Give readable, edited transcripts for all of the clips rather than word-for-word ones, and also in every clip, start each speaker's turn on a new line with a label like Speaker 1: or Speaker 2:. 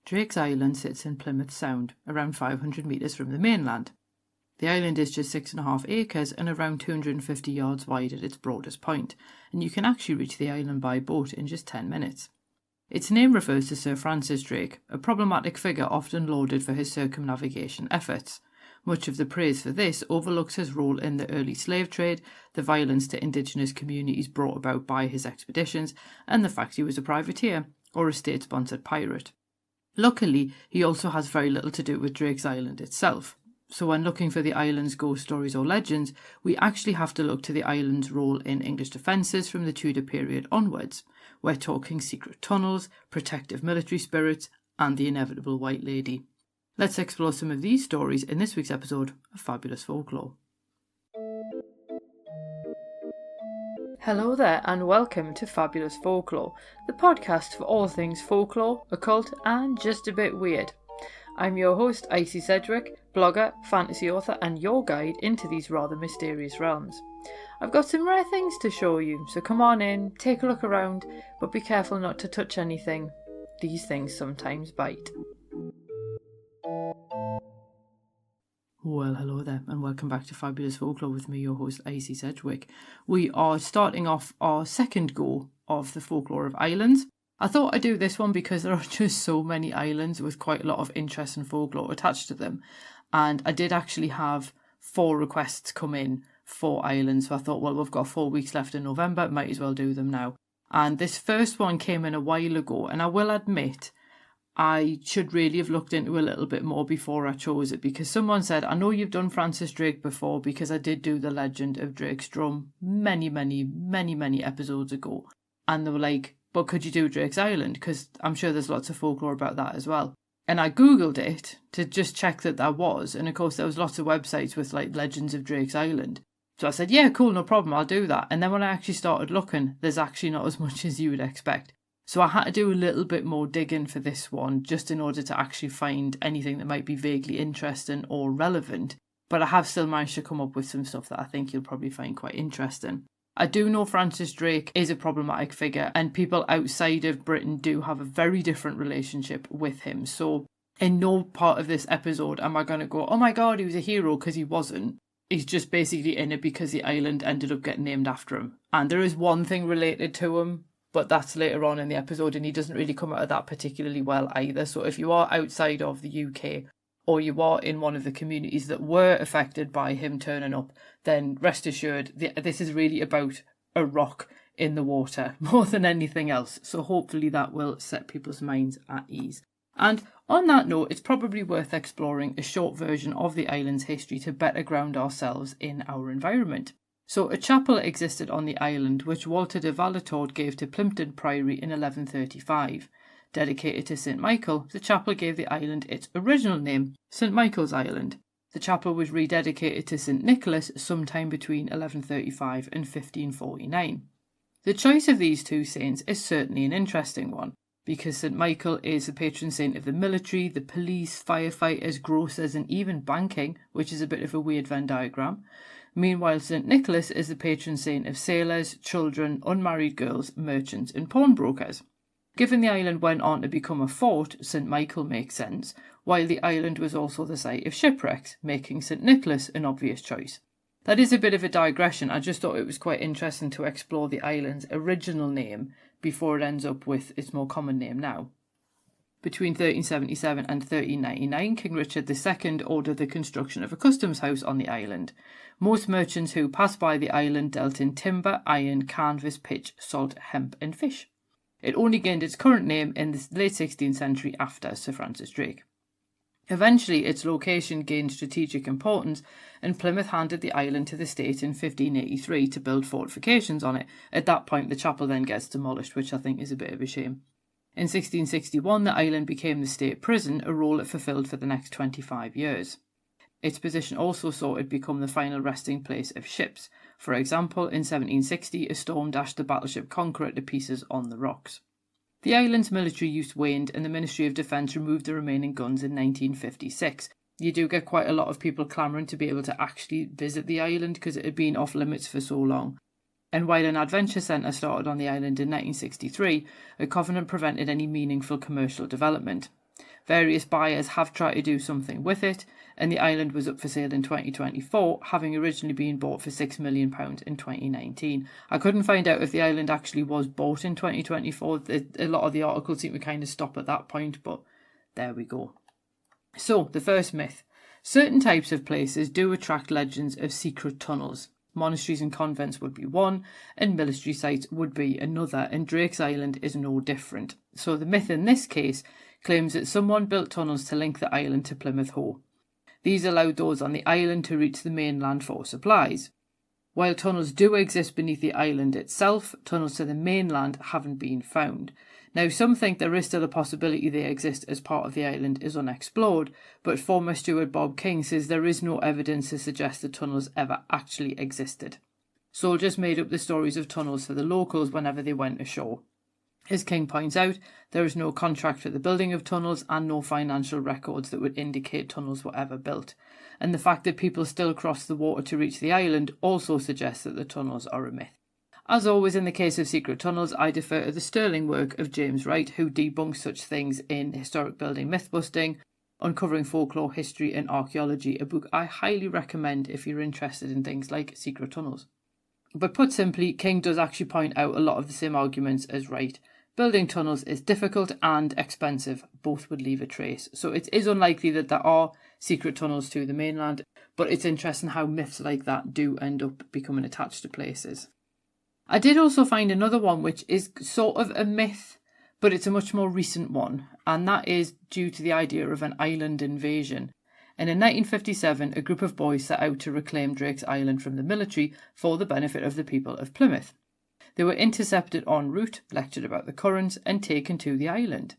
Speaker 1: Drake's Island sits in Plymouth Sound, around 500 metres from the mainland. The island is just 6.5 acres and around 250 yards wide at its broadest point, and you can actually reach the island by boat in just 10 minutes. Its name refers to Sir Francis Drake, a problematic figure often lauded for his circumnavigation efforts. Much of the praise for this overlooks his role in the early slave trade, the violence to indigenous communities brought about by his expeditions, and the fact he was a privateer, or a state-sponsored pirate. Luckily, he also has very little to do with Drake's Island itself. So when looking for the island's ghost stories or legends, we actually have to look to the island's role in English defences from the Tudor period onwards. We're talking secret tunnels, protective military spirits, and the inevitable White Lady. Let's explore some of these stories in this week's episode of Fabulous Folklore. Hello there and welcome to Fabulous Folklore, the podcast for all things folklore, occult and just a bit weird. I'm your host, Icy Sedgwick, blogger, fantasy author and your guide into these rather mysterious realms. I've got some rare things to show you, so come on in, take a look around, but be careful not to touch anything. These things sometimes bite. Well, hello there and welcome back to Fabulous Folklore with me, your host, Icy Sedgwick. We are starting off our second go of the folklore of islands. I thought I'd do this one because there are just so many islands with quite a lot of interest and folklore attached to them. And I did actually have 4 requests come in for islands. So I thought, well, we've got 4 weeks left in November, might as well do them now. And this first one came in a while ago, and I will admit I should really have looked into a little bit more before I chose it, because someone said, I know you've done Francis Drake before because I did do the legend of Drake's Drum many episodes ago. And they were like, but could you do Drake's Island? Because I'm sure there's lots of folklore about that as well. And I googled it to just check that there was. And of course there was lots of websites with like legends of Drake's Island. So I said, yeah, cool, no problem, I'll do that. And then when I actually started looking, there's actually not as much as you would expect. So I had to do a little bit more digging for this one, just in order to actually find anything that might be vaguely interesting or relevant. But I have still managed to come up with some stuff that I think you'll probably find quite interesting. I do know Francis Drake is a problematic figure, and people outside of Britain do have a very different relationship with him. So in no part of this episode am I going to go, oh my god, he was a hero, because he wasn't. He's just basically in it because the island ended up getting named after him. And there is one thing related to him, but that's later on in the episode, and he doesn't really come out of that particularly well either. So if you are outside of the UK, or you are in one of the communities that were affected by him turning up, then rest assured, this is really about a rock in the water more than anything else. So hopefully that will set people's minds at ease. And on that note, it's probably worth exploring a short version of the island's history to better ground ourselves in our environment. So a chapel existed on the island which Walter de Valetord gave to Plympton Priory in 1135. Dedicated to St. Michael, the chapel gave the island its original name, St. Michael's Island. The chapel was rededicated to St. Nicholas sometime between 1135 and 1549. The choice of these two saints is certainly an interesting one, because St. Michael is the patron saint of the military, the police, firefighters, grocers and even banking, which is a bit of a weird Venn diagram. Meanwhile, St. Nicholas is the patron saint of sailors, children, unmarried girls, merchants and pawnbrokers. Given the island went on to become a fort, St. Michael makes sense, while the island was also the site of shipwrecks, making St. Nicholas an obvious choice. That is a bit of a digression. I just thought it was quite interesting to explore the island's original name before it ends up with its more common name now. Between 1377 and 1399, King Richard II ordered the construction of a customs house on the island. Most merchants who passed by the island dealt in timber, iron, canvas, pitch, salt, hemp and fish. It only gained its current name in the late 16th century after Sir Francis Drake. Eventually, its location gained strategic importance, and Plymouth handed the island to the state in 1583 to build fortifications on it. At that point, the chapel then gets demolished, which I think is a bit of a shame. In 1661, the island became the state prison, a role it fulfilled for the next 25 years. Its position also saw it become the final resting place of ships. For example, in 1760, a storm dashed the battleship Conqueror to pieces on the rocks. The island's military use waned, and the Ministry of Defence removed the remaining guns in 1956. You do get quite a lot of people clamouring to be able to actually visit the island because it had been off limits for so long. And while an adventure centre started on the island in 1963, a covenant prevented any meaningful commercial development. Various buyers have tried to do something with it, and the island was up for sale in 2024, having originally been bought for £6 million in 2019. I couldn't find out if the island actually was bought in 2024. A lot of the articles seem to kind of stop at that point, but there we go. So, the first myth. Certain types of places do attract legends of secret tunnels. Monasteries and convents would be one, and military sites would be another, and Drake's Island is no different. So the myth in this case claims that someone built tunnels to link the island to Plymouth Hoe. These allowed those on the island to reach the mainland for supplies. While tunnels do exist beneath the island itself, tunnels to the mainland haven't been found. Now, some think there is still a possibility they exist as part of the island is unexplored, but former steward Bob King says there is no evidence to suggest the tunnels ever actually existed. Soldiers made up the stories of tunnels for the locals whenever they went ashore. As King points out, there is no contract for the building of tunnels and no financial records that would indicate tunnels were ever built. And the fact that people still cross the water to reach the island also suggests that the tunnels are a myth. As always in the case of secret tunnels, I defer to the sterling work of James Wright, who debunks such things in Historic Building Mythbusting, Uncovering Folklore, History and Archaeology, a book I highly recommend if you're interested in things like secret tunnels. But put simply, King does actually point out a lot of the same arguments as Wright. Building tunnels is difficult and expensive. Both would leave a trace. So it is unlikely that there are secret tunnels to the mainland, but it's interesting how myths like that do end up becoming attached to places. I did also find another one which is sort of a myth, but it's a much more recent one, and that is due to the idea of an island invasion. And in 1957, a group of boys set out to reclaim Drake's Island from the military for the benefit of the people of Plymouth. They were intercepted en route, lectured about the currents, and taken to the island.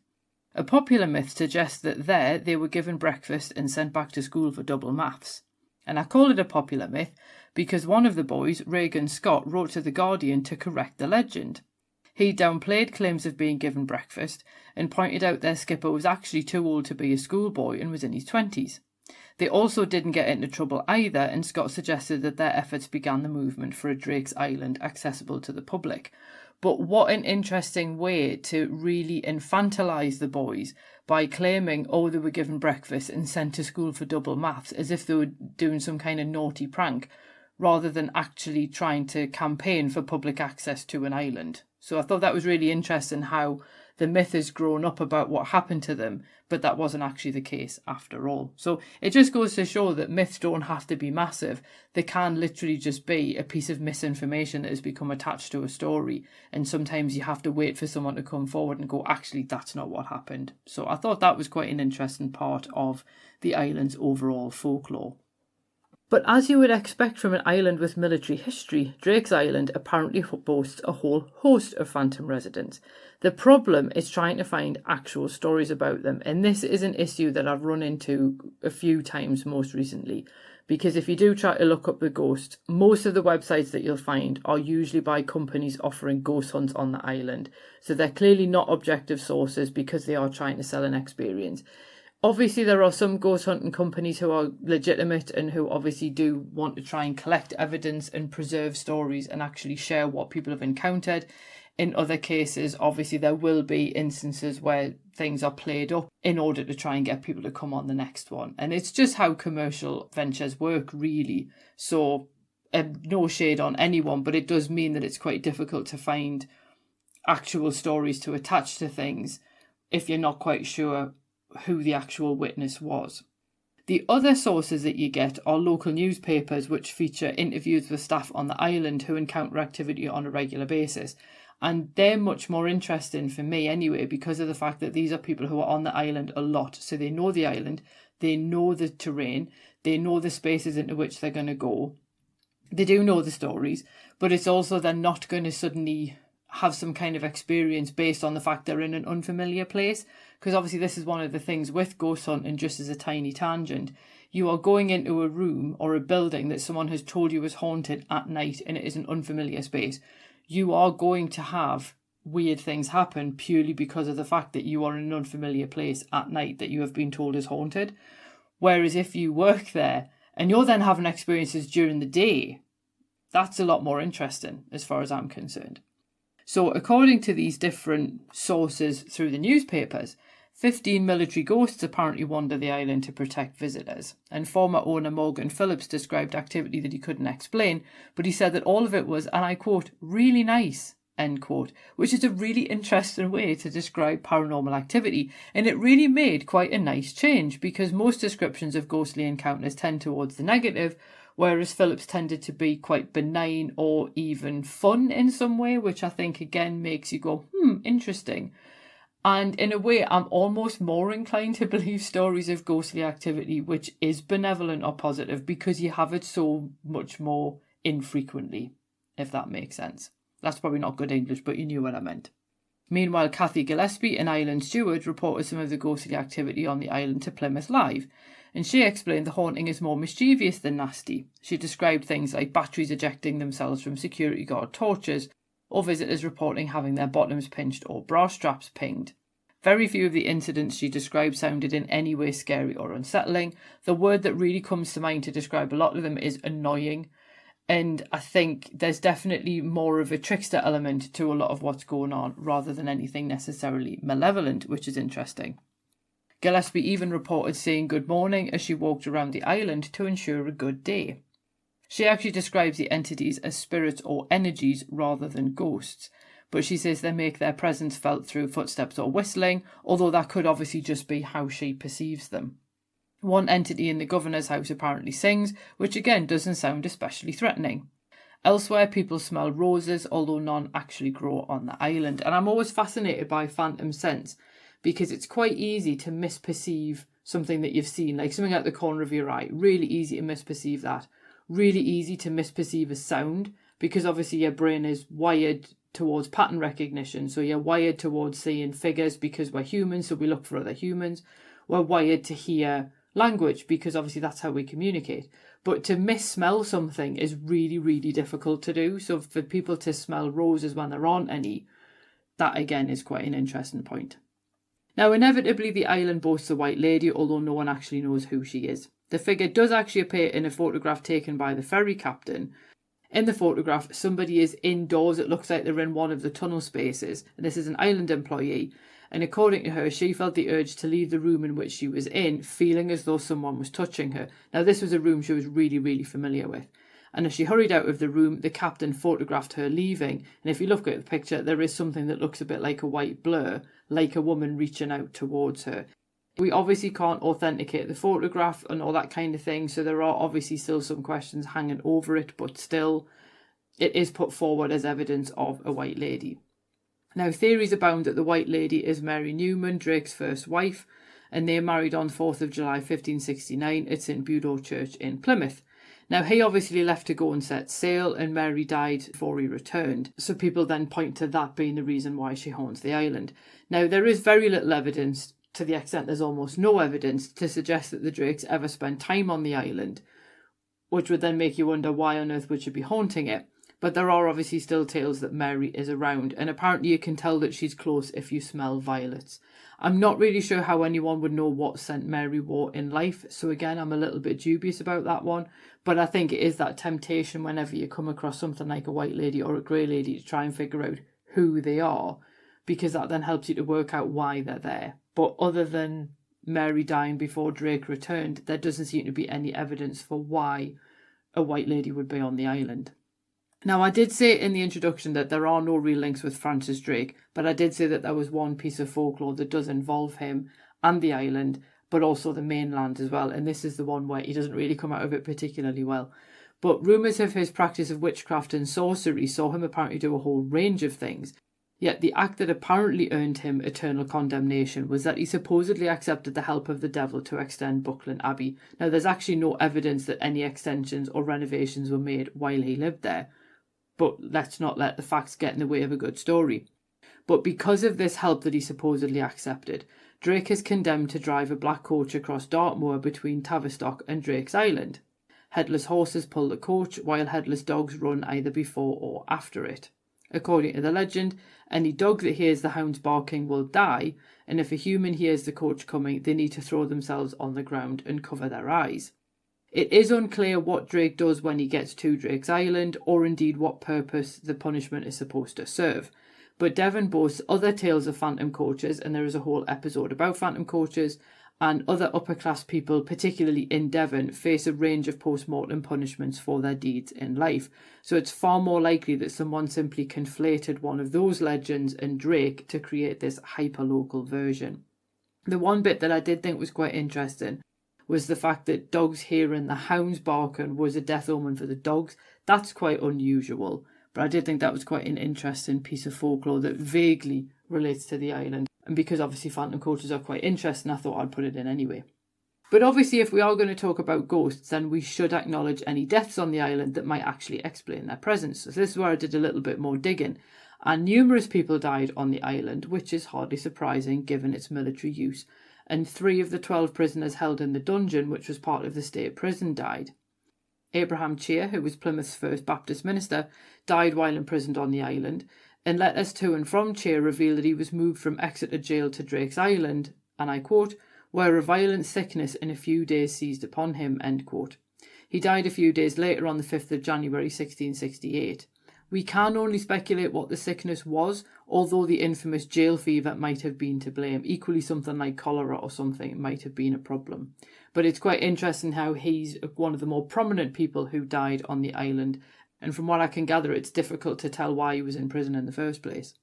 Speaker 1: A popular myth suggests that there they were given breakfast and sent back to school for double maths. And I call it a popular myth because one of the boys, Reagan Scott, wrote to The Guardian to correct the legend. He downplayed claims of being given breakfast and pointed out their skipper was actually too old to be a schoolboy and was in his 20s. They also didn't get into trouble either, and Scott suggested that their efforts began the movement for a Drake's Island accessible to the public. But what an interesting way to really infantilise the boys by claiming, oh, they were given breakfast and sent to school for double maths, as if they were doing some kind of naughty prank, rather than actually trying to campaign for public access to an island. So I thought that was really interesting how the myth has grown up about what happened to them, but that wasn't actually the case after all. So it just goes to show that myths don't have to be massive. They can literally just be a piece of misinformation that has become attached to a story. And sometimes you have to wait for someone to come forward and go, actually, that's not what happened. So I thought that was quite an interesting part of the island's overall folklore. But as you would expect from an island with military history, Drake's Island apparently boasts a whole host of phantom residents. The problem is trying to find actual stories about them, and this is an issue that I've run into a few times most recently, because if you do try to look up the ghost, most of the websites that you'll find are usually by companies offering ghost hunts on the island, so they're clearly not objective sources because they are trying to sell an experience. Obviously, there are some ghost hunting companies who are legitimate and who obviously do want to try and collect evidence and preserve stories and actually share what people have encountered. In other cases, obviously, there will be instances where things are played up in order to try and get people to come on the next one. And it's just how commercial ventures work, really. So, no shade on anyone, but it does mean that it's quite difficult to find actual stories to attach to things if you're not quite sure who the actual witness was. The other sources that you get are local newspapers which feature interviews with staff on the island who encounter activity on a regular basis. And they're much more interesting for me anyway because of the fact that these are people who are on the island a lot. So they know the island, they know the terrain, they know the spaces into which they're going to go. They do know the stories, but it's also they're not going to suddenly have some kind of experience based on the fact they're in an unfamiliar place. Because obviously this is one of the things with ghost hunting, just as a tiny tangent. You are going into a room or a building that someone has told you is haunted at night and it is an unfamiliar space. You are going to have weird things happen purely because of the fact that you are in an unfamiliar place at night that you have been told is haunted. Whereas if you work there and you're then having experiences during the day, that's a lot more interesting as far as I'm concerned. So according to these different sources through the newspapers, 15 military ghosts apparently wander the island to protect visitors, and former owner Morgan Phillips described activity that he couldn't explain, but he said that all of it was, and I quote, really nice, end quote, which is a really interesting way to describe paranormal activity, and it really made quite a nice change, because most descriptions of ghostly encounters tend towards the negative, whereas Phillips tended to be quite benign or even fun in some way, which I think again makes you go, interesting. And in a way, I'm almost more inclined to believe stories of ghostly activity which is benevolent or positive, because you have it so much more infrequently, if that makes sense. That's probably not good English, but you knew what I meant. Meanwhile, Kathy Gillespie, an island steward, reported some of the ghostly activity on the island to Plymouth Live, and she explained the haunting is more mischievous than nasty. She described things like batteries ejecting themselves from security guard torches, or visitors reporting having their bottoms pinched or bra straps pinged. Very few of the incidents she described sounded in any way scary or unsettling. The word that really comes to mind to describe a lot of them is annoying. And I think there's definitely more of a trickster element to a lot of what's going on, rather than anything necessarily malevolent, which is interesting. Gillespie even reported saying good morning as she walked around the island to ensure a good day. She actually describes the entities as spirits or energies rather than ghosts, but she says they make their presence felt through footsteps or whistling, although that could obviously just be how she perceives them. One entity in the governor's house apparently sings, which again doesn't sound especially threatening. Elsewhere, people smell roses, although none actually grow on the island. And I'm always fascinated by phantom sense, because it's quite easy to misperceive something that you've seen, like something out the corner of your eye. Really easy to misperceive that. Really easy to misperceive a sound, because obviously your brain is wired towards pattern recognition. So you're wired towards seeing figures because we're humans, so we look for other humans. We're wired to hear language because obviously that's how we communicate. But to missmell something is really, really difficult to do. So for people to smell roses when there aren't any, that again is quite an interesting point. Now, inevitably, the island boasts a white lady, although no one actually knows who she is. The figure does actually appear in a photograph taken by the ferry captain. In the photograph, somebody is indoors. It looks like they're in one of the tunnel spaces. And this is an island employee. And according to her, she felt the urge to leave the room in which she was in, feeling as though someone was touching her. Now, this was a room she was really, really familiar with. And as she hurried out of the room, the captain photographed her leaving. And if you look at the picture, there is something that looks a bit like a white blur, like a woman reaching out towards her. We obviously can't authenticate the photograph and all that kind of thing, so there are obviously still some questions hanging over it, but still, it is put forward as evidence of a white lady. Now, theories abound that the white lady is Mary Newman, Drake's first wife, and they married on 4th of July 1569 at St Budo Church in Plymouth. Now, he obviously left to go and set sail, and Mary died before he returned. So people then point to that being the reason why she haunts the island. Now, there is very little evidence, to the extent there's almost no evidence, to suggest that the Drakes ever spent time on the island, which would then make you wonder why on earth would she be haunting it. But there are obviously still tales that Mary is around, and apparently you can tell that she's close if you smell violets. I'm not really sure how anyone would know what scent Mary wore in life, so again, I'm a little bit dubious about that one. But I think it is that temptation whenever you come across something like a white lady or a grey lady to try and figure out who they are, because that then helps you to work out why they're there. But other than Mary dying before Drake returned, there doesn't seem to be any evidence for why a white lady would be on the island. Now, I did say in the introduction that there are no real links with Francis Drake, but I did say that there was one piece of folklore that does involve him and the island, but also the mainland as well. And this is the one where he doesn't really come out of it particularly well. But rumours of his practice of witchcraft and sorcery saw him apparently do a whole range of things. Yet the act that apparently earned him eternal condemnation was that he supposedly accepted the help of the devil to extend Buckland Abbey. Now, there's actually no evidence that any extensions or renovations were made while he lived there. But let's not let the facts get in the way of a good story. But because of this help that he supposedly accepted, Drake is condemned to drive a black coach across Dartmoor between Tavistock and Drake's Island. Headless horses pull the coach, while headless dogs run either before or after it. According to the legend, any dog that hears the hounds barking will die, and if a human hears the coach coming, they need to throw themselves on the ground and cover their eyes. It is unclear what Drake does when he gets to Drake's Island, or indeed what purpose the punishment is supposed to serve. But Devon boasts other tales of phantom coaches, and there is a whole episode about phantom coaches, and other upper-class people, particularly in Devon, face a range of post-mortem punishments for their deeds in life. So it's far more likely that someone simply conflated one of those legends and Drake to create this hyper-local version. The one bit that I did think was quite interesting was the fact that dogs hearing the hounds barking was a death omen for the dogs. That's quite unusual, but I did think that was quite an interesting piece of folklore that vaguely relates to the island. And because obviously phantom coaches are quite interesting, I thought I'd put it in anyway. But obviously if we are going to talk about ghosts, then we should acknowledge any deaths on the island that might actually explain their presence. So this is where I did a little bit more digging. And numerous people died on the island, which is hardly surprising given its military use. And 3 of the 12 prisoners held in the dungeon, which was part of the state prison, died. Abraham Cheer, who was Plymouth's first Baptist minister, died while imprisoned on the island, and letters to and from Cheer reveal that he was moved from Exeter jail to Drake's Island, and I quote, where a violent sickness in a few days seized upon him, end quote. He died a few days later on the 5th of January 1668. We can only speculate what the sickness was, although the infamous jail fever might have been to blame. Equally, something like cholera or something might have been a problem. But it's quite interesting how he's one of the more prominent people who died on the island. And from what I can gather, it's difficult to tell why he was in prison in the first place.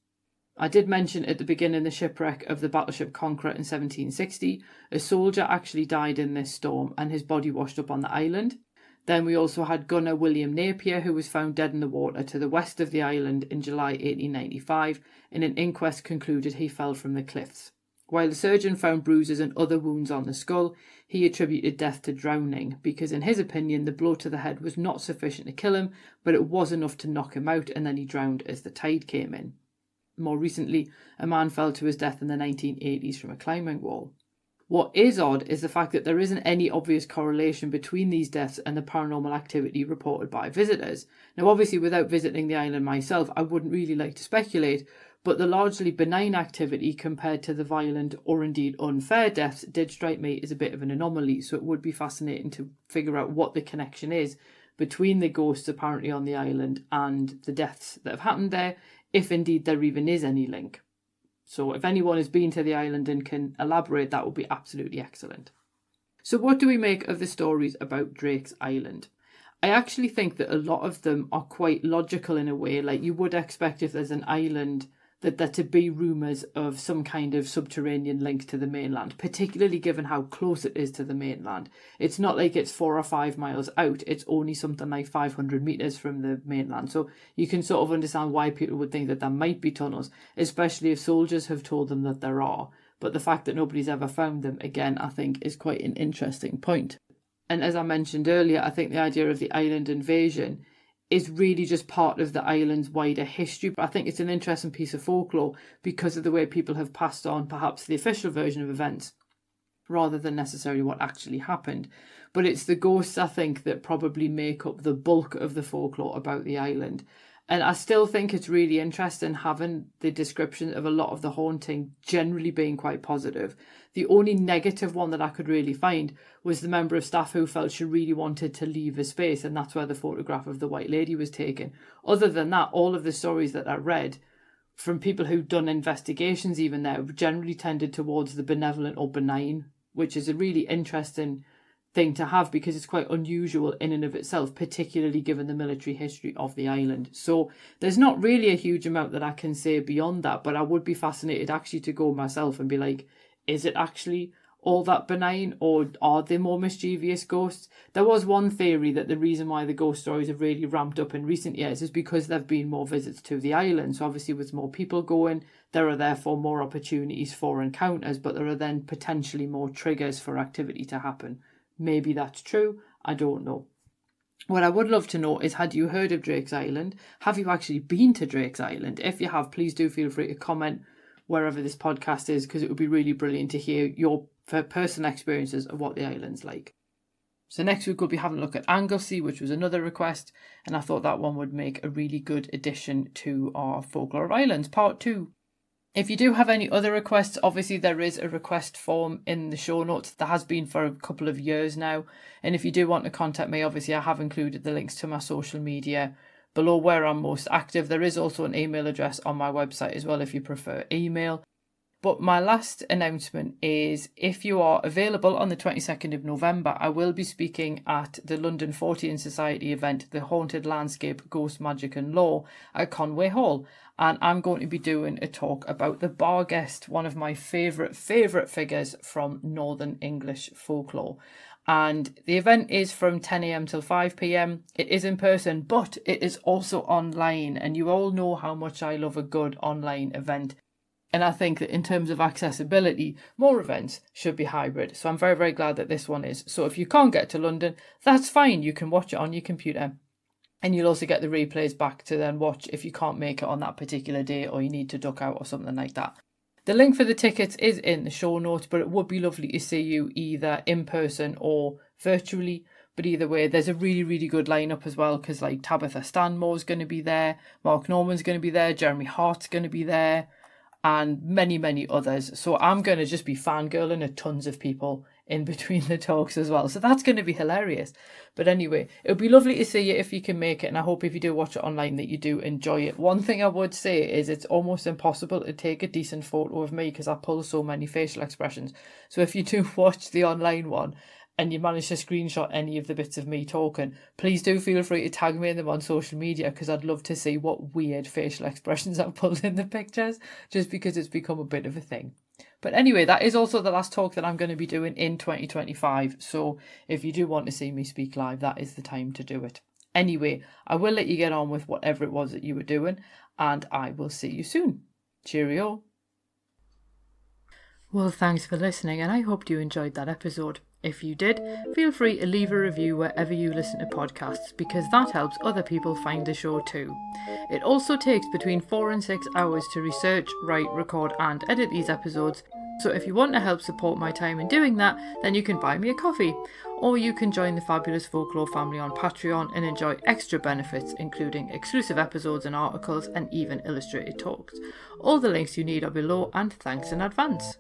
Speaker 1: I did mention at the beginning the shipwreck of the battleship Conqueror in 1760. A soldier actually died in this storm and his body washed up on the island. Then we also had gunner William Napier, who was found dead in the water to the west of the island in July 1895, and an inquest concluded he fell from the cliffs. While the surgeon found bruises and other wounds on the skull, he attributed death to drowning, because in his opinion the blow to the head was not sufficient to kill him, but it was enough to knock him out, and then he drowned as the tide came in. More recently, a man fell to his death in the 1980s from a climbing wall. What is odd is the fact that there isn't any obvious correlation between these deaths and the paranormal activity reported by visitors. Now, obviously, without visiting the island myself, I wouldn't really like to speculate, but the largely benign activity compared to the violent or indeed unfair deaths did strike me as a bit of an anomaly, so it would be fascinating to figure out what the connection is between the ghosts apparently on the island and the deaths that have happened there, if indeed there even is any link. So if anyone has been to the island and can elaborate, that would be absolutely excellent. So what do we make of the stories about Drake's Island? I actually think that a lot of them are quite logical in a way. Like you would expect if there's an island that there to be rumours of some kind of subterranean link to the mainland, particularly given how close it is to the mainland. It's not like it's 4 or 5 miles out, it's only something like 500 metres from the mainland. So you can sort of understand why people would think that there might be tunnels, especially if soldiers have told them that there are. But the fact that nobody's ever found them, again, I think is quite an interesting point. And as I mentioned earlier, I think the idea of the island invasion is really just part of the island's wider history. But I think it's an interesting piece of folklore because of the way people have passed on perhaps the official version of events rather than necessarily what actually happened. But it's the ghosts, I think, that probably make up the bulk of the folklore about the island. And I still think it's really interesting having the description of a lot of the haunting generally being quite positive. The only negative one that I could really find was the member of staff who felt she really wanted to leave the space, and that's where the photograph of the white lady was taken. Other than that, all of the stories that I read from people who'd done investigations even there generally tended towards the benevolent or benign, which is a really interesting thing to have because it's quite unusual in and of itself, particularly given the military history of the island. So there's not really a huge amount that I can say beyond that, but I would be fascinated actually to go myself and be like, is it actually all that benign, or are they more mischievous ghosts? There was one theory that the reason why the ghost stories have really ramped up in recent years is because there have been more visits to the island. So obviously with more people going, there are therefore more opportunities for encounters, but there are then potentially more triggers for activity to happen. Maybe that's true, I don't know. What I would love to know is, had you heard of Drake's Island? Have you actually been to Drake's Island? If you have, please do feel free to comment wherever this podcast is, because it would be really brilliant to hear your personal experiences of what the island's like. So next week we'll be having a look at Anglesey, which was another request, and I thought that one would make a really good addition to our Folklore of Islands Part 2. If you do have any other requests, obviously there is a request form in the show notes. There has been for a couple of years now. And if you do want to contact me, obviously I have included the links to my social media below where I'm most active. There is also an email address on my website as well if you prefer email. But my last announcement is, if you are available on the 22nd of November, I will be speaking at the London Fortean Society event, The Haunted Landscape, Ghost Magic and Law at Conway Hall. And I'm going to be doing a talk about the bar guest, one of my favourite figures from Northern English folklore. And the event is from 10 a.m. till 5 p.m. It is in person, but it is also online. And you all know how much I love a good online event. And I think that in terms of accessibility, more events should be hybrid. So I'm very, very glad that this one is. So if you can't get to London, that's fine. You can watch it on your computer. And you'll also get the replays back to then watch if you can't make it on that particular day or you need to duck out or something like that. The link for the tickets is in the show notes, but it would be lovely to see you either in person or virtually. But either way, there's a really, really good lineup as well, because like Tabitha Stanmore's going to be there, Mark Norman's going to be there, Jeremy Hart's going to be there, and many, many others. So I'm going to just be fangirling at tons of people in between the talks as well. So that's going to be hilarious. But anyway, it would be lovely to see you if you can make it. And I hope if you do watch it online that you do enjoy it. One thing I would say is it's almost impossible to take a decent photo of me because I pull so many facial expressions. So if you do watch the online one and you manage to screenshot any of the bits of me talking, please do feel free to tag me in them on social media, because I'd love to see what weird facial expressions I've pulled in the pictures, just because it's become a bit of a thing. But anyway, that is also the last talk that I'm going to be doing in 2025. So if you do want to see me speak live, that is the time to do it. Anyway, I will let you get on with whatever it was that you were doing, and I will see you soon. Cheerio. Well, thanks for listening, and I hope you enjoyed that episode. If you did, feel free to leave a review wherever you listen to podcasts, because that helps other people find the show too. It also takes between 4 and 6 hours to research, write, record and edit these episodes, so if you want to help support my time in doing that, then you can buy me a coffee, or you can join the Fabulous Folklore family on Patreon and enjoy extra benefits, including exclusive episodes and articles and even illustrated talks. All the links you need are below, and thanks in advance.